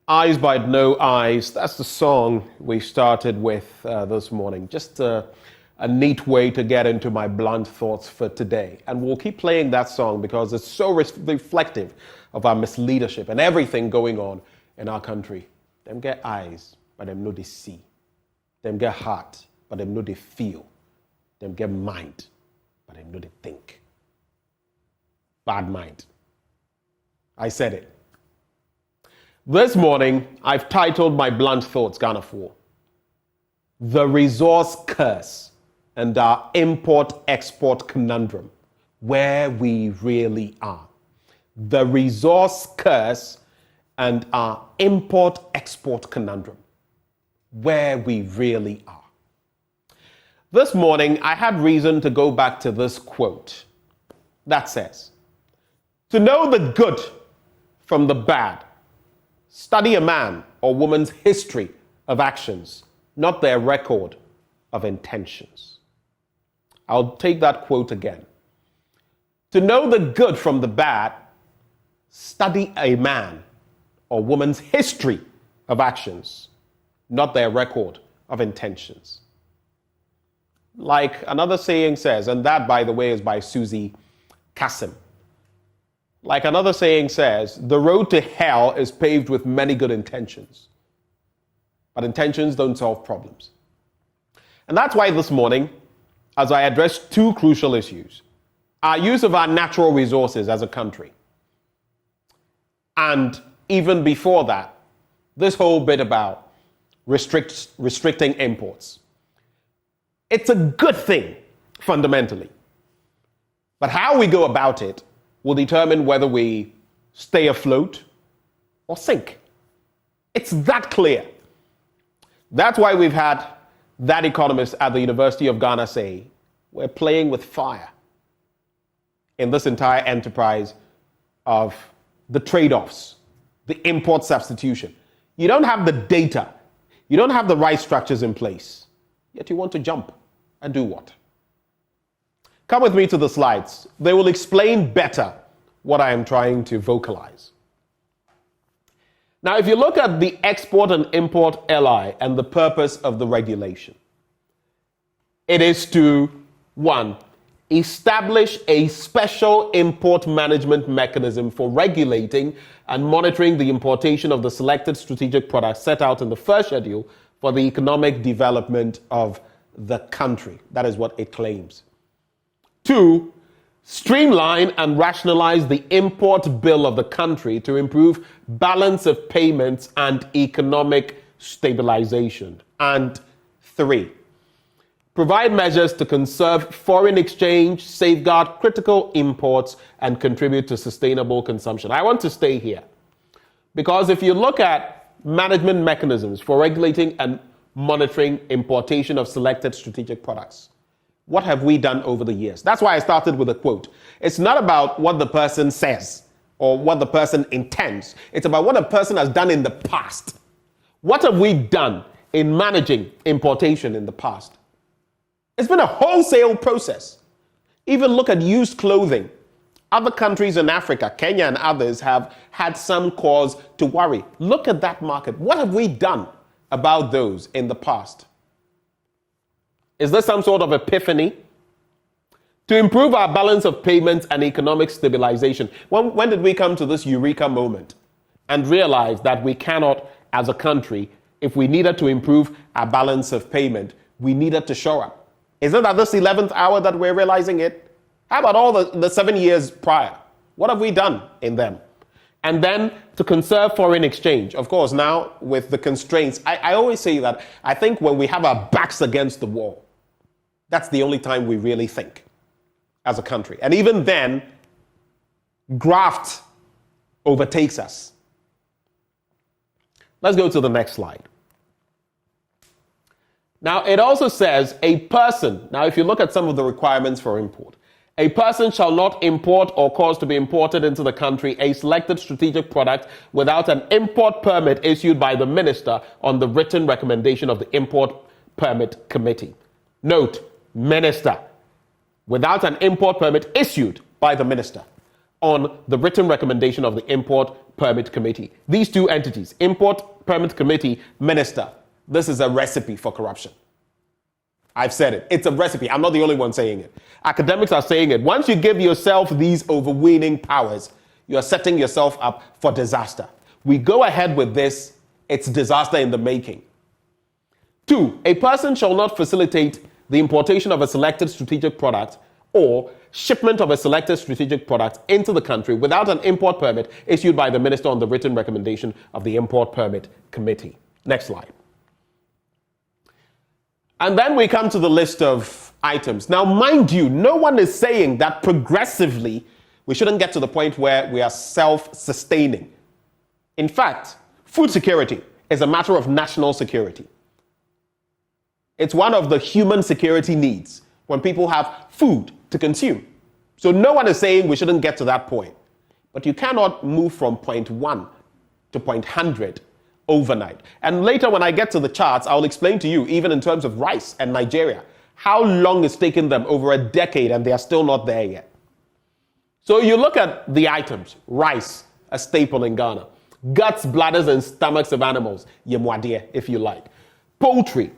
Eyes but no eyes. That's the song we started with this morning. Just a neat way to get into my blunt thoughts for today. And we'll keep playing that song because it's so reflective of our misleadership and everything going on in our country. Them get eyes, but them know they see. Them get heart, but them know they feel. Them get mind, but them know they think. Bad mind. I said it. This morning, I've titled my blunt thoughts, Ghana 4, The Resource Curse and Our Import-Export Conundrum, Where We Really Are. The Resource Curse and Our Import-Export Conundrum, Where We Really Are. This morning, I had reason to go back to this quote that says, "To know the good from the bad, study a man or woman's history of actions, not their record of intentions." I'll take that quote again. To know the good from the bad, study a man or woman's history of actions, not their record of intentions. Like another saying says, and that, by the way, is by Susie Kasim. Like another saying says, the road to hell is paved with many good intentions. But intentions don't solve problems. And that's why this morning, as I address two crucial issues, our use of our natural resources as a country, and even before that, this whole bit about restricting imports. It's a good thing, fundamentally. But how we go about it will determine whether we stay afloat or sink. It's that clear. That's why we've had that economist at the University of Ghana say, we're playing with fire in this entire enterprise of the trade-offs, the import substitution. You don't have the data. You don't have the right structures in place. Yet you want to jump and do what? Come with me to the slides. They will explain better what I am trying to vocalize. Now, if you look at the Export and Import LI and the purpose of the regulation, it is to, 1, establish a special import management mechanism for regulating and monitoring the importation of the selected strategic products set out in the first schedule for the economic development of the country. That is what it claims. 2, streamline and rationalize the import bill of the country to improve balance of payments and economic stabilization. And 3, provide measures to conserve foreign exchange, safeguard critical imports, and contribute to sustainable consumption. I want to stay here because if you look at management mechanisms for regulating and monitoring importation of selected strategic products, what have we done over the years? That's why I started with a quote. It's not about what the person says or what the person intends. It's about what a person has done in the past. What have we done in managing importation in the past? It's been a wholesale process. Even look at used clothing. Other countries in Africa, Kenya and others, have had some cause to worry. Look at that market. What have we done about those in the past? Is there some sort of epiphany? To improve our balance of payments and economic stabilization. When did we come to this eureka moment and realize that we cannot, as a country, if we needed to improve our balance of payment, we needed to shore up? Is it at this 11th hour that we're realizing it? How about all the 7 years prior? What have we done in them? And then to conserve foreign exchange. Of course, now with the constraints, I always say that I think when we have our backs against the wall, that's the only time we really think as a country. And even then, graft overtakes us. Let's go to the next slide. Now, it also says a person, now if you look at some of the requirements for import, a person shall not import or cause to be imported into the country a selected strategic product without an import permit issued by the minister on the written recommendation of the Import Permit Committee. Note, minister, without an import permit issued by the minister on the written recommendation of the Import Permit Committee. These two entities, Import Permit Committee, Minister, this is a recipe for corruption. I've said it. It's a recipe. I'm not the only one saying it. Academics are saying it. Once you give yourself these overweening powers, you are setting yourself up for disaster. We go ahead with this, it's disaster in the making. 2, a person shall not facilitate the importation of a selected strategic product or shipment of a selected strategic product into the country without an import permit issued by the minister on the written recommendation of the Import Permit Committee. Next slide. And then we come to the list of items. Now, mind you, no one is saying that progressively we shouldn't get to the point where we are self-sustaining. In fact, food security is a matter of national security. It's one of the human security needs when people have food to consume. So no one is saying we shouldn't get to that point. But you cannot move from point 1 to point 100 overnight. And later when I get to the charts, I'll explain to you, even in terms of rice and Nigeria, how long it's taken them, over a decade, and they are still not there yet. So you look at the items. Rice, a staple in Ghana. Guts, bladders, and stomachs of animals, yemwadie, if you like. Poultry,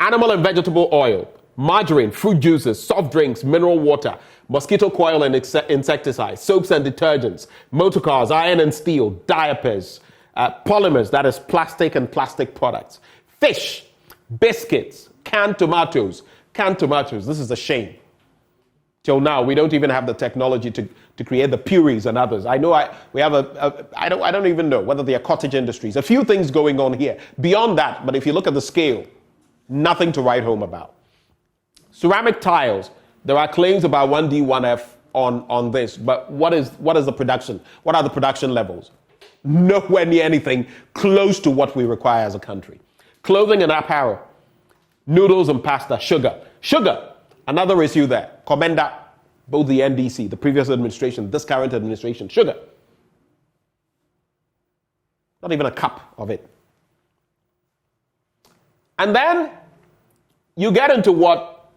animal and vegetable oil, margarine, fruit juices, soft drinks, mineral water, mosquito coil and insecticides, soaps and detergents, motor cars, iron and steel, diapers, polymers, that is plastic and plastic products, fish, biscuits, canned tomatoes. Canned tomatoes, this is a shame. Till now, we don't even have the technology to create the purees and others. I know we have I don't even know whether they are cottage industries. A few things going on here. Beyond that, but if you look at the scale, nothing to write home about. Ceramic tiles, there are claims about 1D, 1F on this, but what is the production? What are the production levels? Nowhere near anything close to what we require as a country. Clothing and apparel, noodles and pasta, sugar. Sugar, another issue there. Commenda, both the NDC, the previous administration, this current administration, sugar. Not even a cup of it. And then you get into what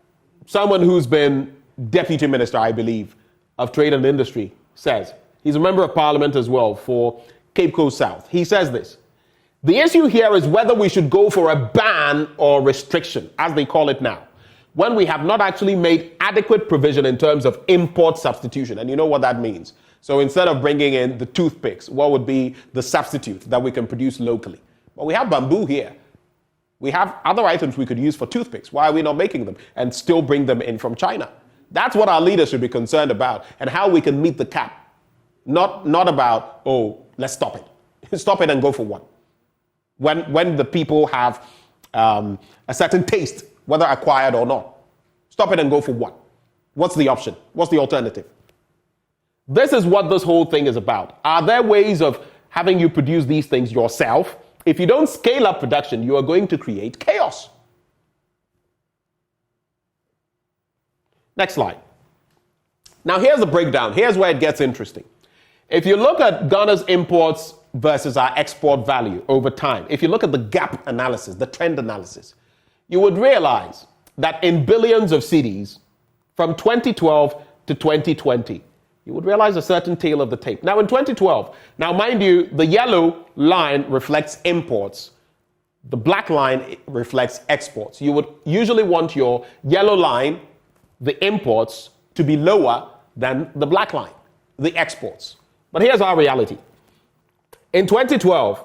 someone who's been deputy minister, I believe, of trade and industry says. He's a member of parliament as well for Cape Coast South. He says this: the issue here is whether we should go for a ban or restriction, as they call it now, when we have not actually made adequate provision in terms of import substitution. And you know what that means. So instead of bringing in the toothpicks, what would be the substitute that we can produce locally? Well, we have bamboo here. We have other items we could use for toothpicks. Why are we not making them and still bring them in from China? That's what our leaders should be concerned about, and how we can meet the cap. Not about, oh, let's stop it. Stop it and go for what? When the people have a certain taste, whether acquired or not. Stop it and go for what? What's the option? What's the alternative? This is what this whole thing is about. Are there ways of having you produce these things yourself? If you don't scale up production, you are going to create chaos. Next slide. Now here's the breakdown. Here's where it gets interesting. If you look at Ghana's imports versus our export value over time, if you look at the gap analysis, the trend analysis, you would realize that in billions of cedis, from 2012 to 2020, you would realize a certain tail of the tape. Now in 2012, now mind you, the yellow line reflects imports. The black line reflects exports. You would usually want your yellow line, the imports, to be lower than the black line, the exports. But here's our reality. In 2012,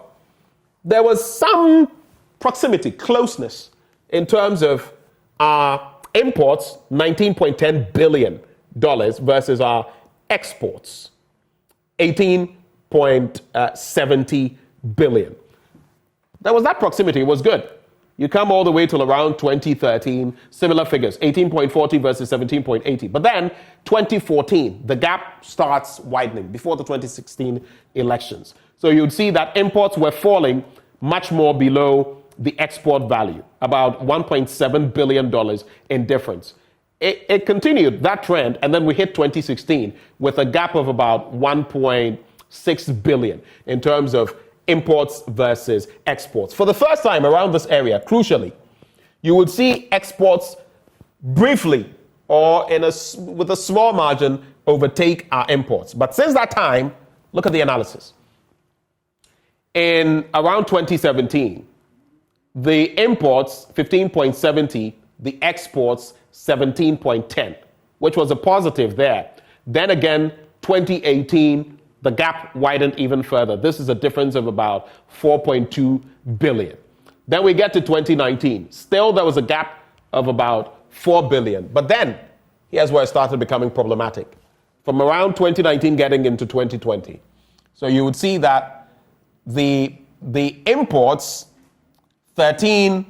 there was some proximity, closeness, in terms of our imports, $19.10 billion versus our exports, $18.70 billion. There was that proximity. It was good. You come all the way till around 2013, similar figures, 18.40 versus 17.80. But then 2014, the gap starts widening before the 2016 elections. So you'd see that imports were falling much more below the export value, about $1.7 billion in difference. It continued that trend, and then we hit 2016 with a gap of about 1.6 billion in terms of imports versus exports. For the first time around this area, crucially, you would see exports briefly or with a small margin overtake our imports. But since that time, look at the analysis. In around 2017, the imports 15.70, the exports 17.10, which was a positive there. Then again, 2018, the gap widened even further. This is a difference of about 4.2 billion. Then we get to 2019. Still, there was a gap of about 4 billion. But then, here's where it started becoming problematic. From around 2019 getting into 2020. So you would see that the imports, the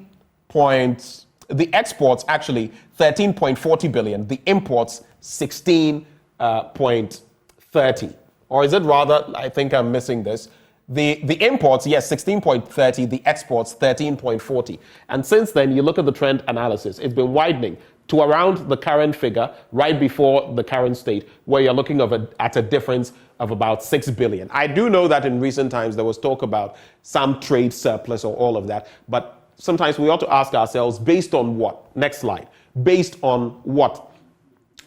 exports actually 13.40 billion, the imports 16.30. Or is it rather, I think I'm missing this. The imports, yes, 16.30, the exports 13.40. And since then, you look at the trend analysis, it's been widening to around the current figure, right before the current state, where you're looking at a difference of about 6 billion. I do know that in recent times there was talk about some trade surplus or all of that, but sometimes we ought to ask ourselves, based on what? Next slide. Based on what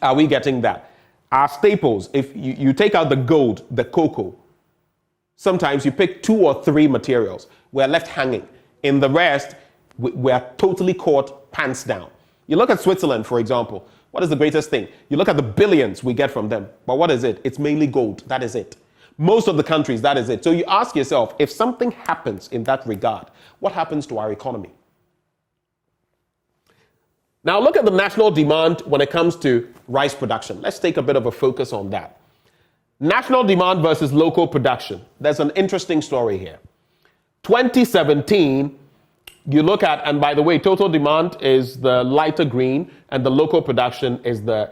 are we getting that? Our staples, if you take out the gold, the cocoa, sometimes you pick 2 or 3 materials. We're left hanging. In the rest, we're totally caught pants down. You look at Switzerland, for example. What is the greatest thing? You look at the billions we get from them. But what is it? It's mainly gold. That is it. Most of the countries, that is it. So you ask yourself, if something happens in that regard, what happens to our economy? Now look at the national demand when it comes to rice production. Let's take a bit of a focus on that. National demand versus local production. There's an interesting story here. 2017, you look at, and by the way, total demand is the lighter green and the local production is the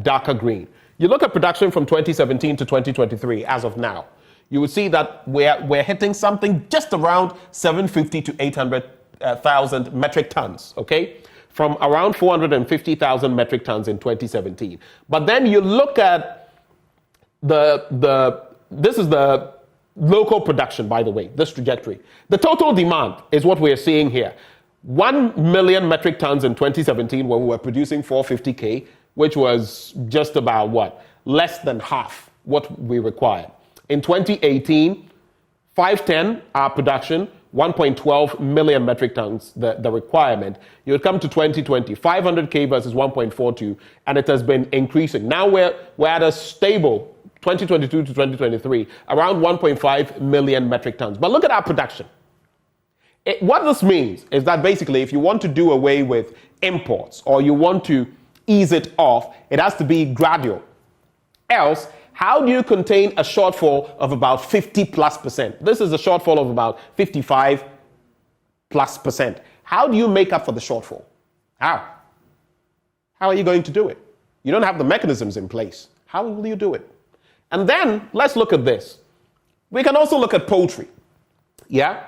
darker green. You look at production from 2017 to 2023 as of now, you would see that we're hitting something just around 750 to 800,000 metric tons, okay? From around 450,000 metric tons in 2017. But then you look at this is the local production, by the way, this trajectory. The total demand is what we're seeing here. 1 million metric tons in 2017 when we were producing 450K, which was just about what? Less than half what we required. In 2018, 510, our production, 1.12 million metric tons, the requirement. You would come to 2020, 500K versus 1.42, and it has been increasing. Now we're at a stable 2022 to 2023, around 1.5 million metric tons. But look at our production. What this means is that basically if you want to do away with imports or you want to ease it off, it has to be gradual. Else, how do you contain a shortfall of about 50+%? This is a shortfall of about 55+%. How do you make up for the shortfall? How? How are you going to do it? You don't have the mechanisms in place. How will you do it? And then let's look at this. We can also look at poultry. Yeah?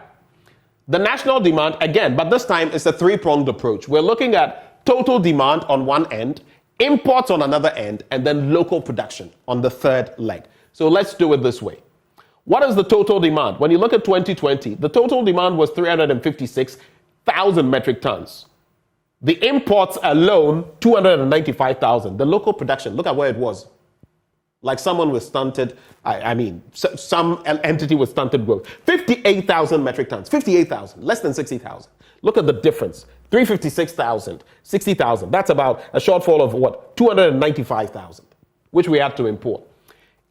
The national demand, again, but this time it's a 3-pronged approach. We're looking at total demand on one end, imports on another end, and then local production on the third leg. So let's do it this way. What is the total demand? When you look at 2020, the total demand was 356,000 metric tons. The imports alone, 295,000. The local production, look at where it was. Like someone with stunted, some entity with stunted growth. 58,000 metric tons, 58,000, less than 60,000. Look at the difference. 356,000, 60,000. That's about a shortfall of what? 295,000, which we had to import.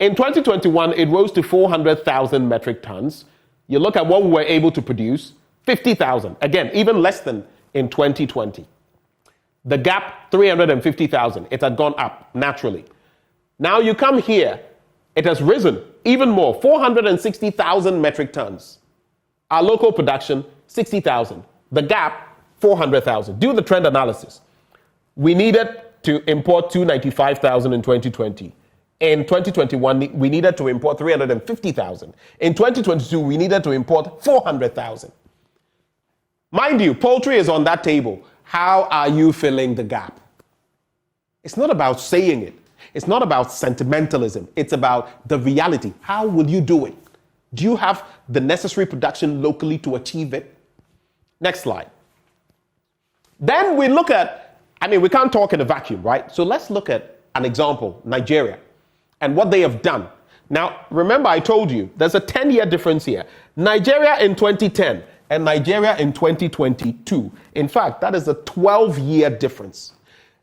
In 2021, it rose to 400,000 metric tons. You look at what we were able to produce, 50,000. Again, even less than in 2020. The gap, 350,000. It had gone up naturally. Now you come here, it has risen even more, 460,000 metric tons. Our local production, 60,000. The gap, 400,000. Do the trend analysis. We needed to import 295,000 in 2020. In 2021, we needed to import 350,000. In 2022, we needed to import 400,000. Mind you, poultry is on that table. How are you filling the gap? It's not about saying it. It's not about sentimentalism. It's about the reality. How will you do it? Do you have the necessary production locally to achieve it? Next slide. Then we look at, we can't talk in a vacuum, right? So let's look at an example, Nigeria. and what they have done. Now, remember I told you, there's a 10-year difference here. Nigeria in 2010 and Nigeria in 2022. In fact, that is a 12-year difference.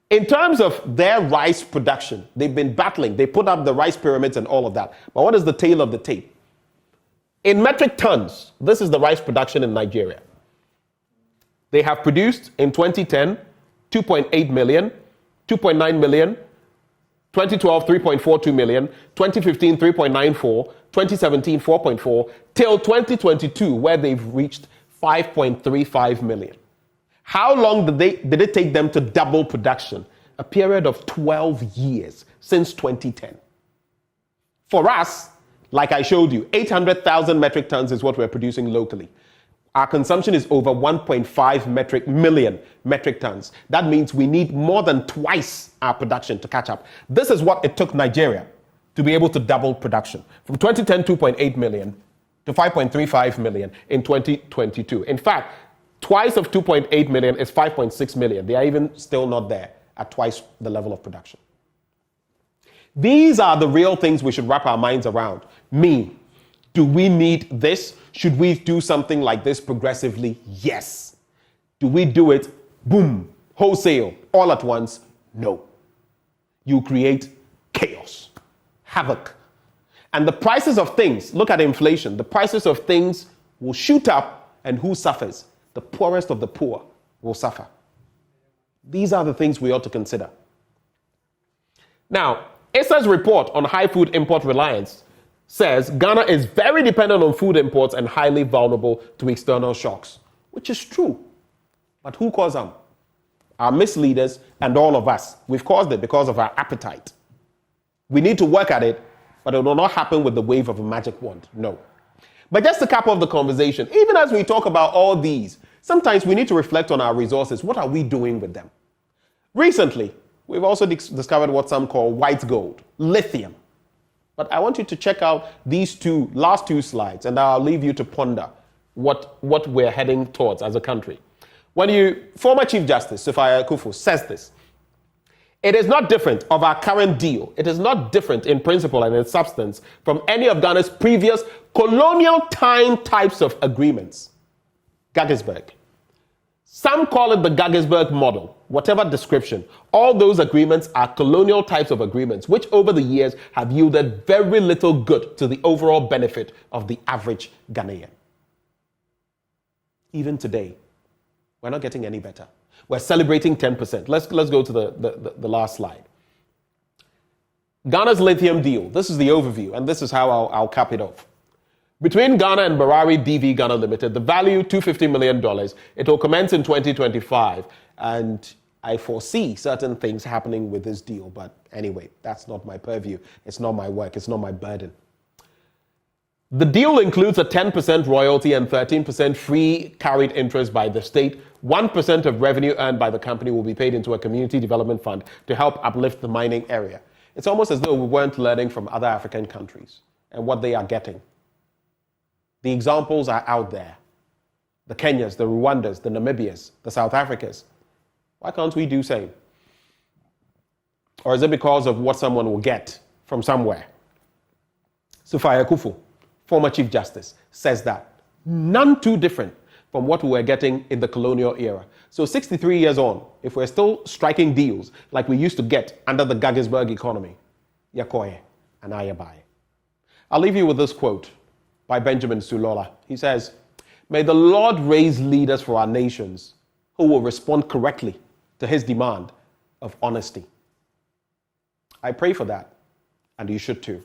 In terms of their rice production, they've been battling. They put up the rice pyramids and all of that. But what is the tail of the tape? In metric tons, this is the rice production in Nigeria. They have produced in 2010, 2.8 million, 2.9 million, 2012, 3.42 million, 2015, 3.94, 2017, 4.4, till 2022, where they've reached 5.35 million. How long did it take them to double production? A period of 12 years, since 2010. For us, like I showed you, 800,000 metric tons is what we're producing locally. Our consumption is over 1.5 million metric tons. That means we need more than twice our production to catch up. This is what it took Nigeria to be able to double production. From 2010, 2.8 million to 5.35 million in 2022. In fact, twice of 2.8 million is 5.6 million. They are even still not there at twice the level of production. These are the real things we should wrap our minds around. Do we need this? Should we do something like this progressively? Yes. Do we do it, boom, wholesale, all at once? No. You create chaos, havoc. And the prices of things, look at inflation, the prices of things will shoot up, and who suffers? The poorest of the poor will suffer. These are the things we ought to consider. Now, ISA's report on high food import reliance says Ghana is very dependent on food imports and highly vulnerable to external shocks, which is true. But who caused them? Our misleaders and all of us. We've caused it because of our appetite. We need to work at it, but it will not happen with the wave of a magic wand. No. But just to cap off the conversation, even as we talk about all these, sometimes we need to reflect on our resources. What are we doing with them? Recently, we've also discovered what some call white gold, lithium. But I want you to check out these last two slides, and I'll leave you to ponder what we're heading towards as a country. Former Chief Justice Sophia Akufo says this: it is not different of our current deal. It is not different in principle and in substance from any of Ghana's previous colonial time types of agreements. Gaggisberg. Some call it the Gaggisberg model, whatever description. All those agreements are colonial types of agreements, which over the years have yielded very little good to the overall benefit of the average Ghanaian. Even today, we're not getting any better. We're celebrating 10%. Let's go to the last slide. Ghana's lithium deal. This is the overview, and this is how I'll cap it off. Between Ghana and Barari BV Ghana Limited, the value $250 million. It will commence in 2025, and I foresee certain things happening with this deal. But anyway, that's not my purview. It's not my work. It's not my burden. The deal includes a 10% royalty and 13% free carried interest by the state. 1% of revenue earned by the company will be paid into a community development fund to help uplift the mining area. It's almost as though we weren't learning from other African countries and what they are getting. The examples are out there. The Kenyas, the Rwandas, the Namibias, the South Africas. Why can't we do same? Or is it because of what someone will get from somewhere? Sophia Akufo, former Chief Justice, says that. None too different from what we were getting in the colonial era. So 63 years on, if we're still striking deals like we used to get under the Gaggisberg economy, yakoye and ayabai. I'll leave you with this quote by Benjamin Sulola. He says, "May the Lord raise leaders for our nations who will respond correctly to his demand of honesty." I pray for that, and you should too.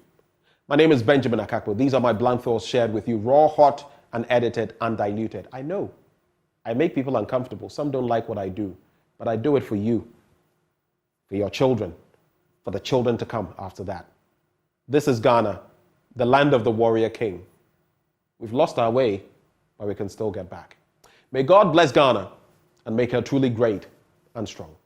My name is Benjamin Akakpo. These are my blunt thoughts shared with you, raw, hot, unedited, undiluted. I know I make people uncomfortable. Some don't like what I do, but I do it for you, for your children, for the children to come after that. This is Ghana, the land of the warrior king. We've lost our way, but we can still get back. May God bless Ghana and make her truly great and strong.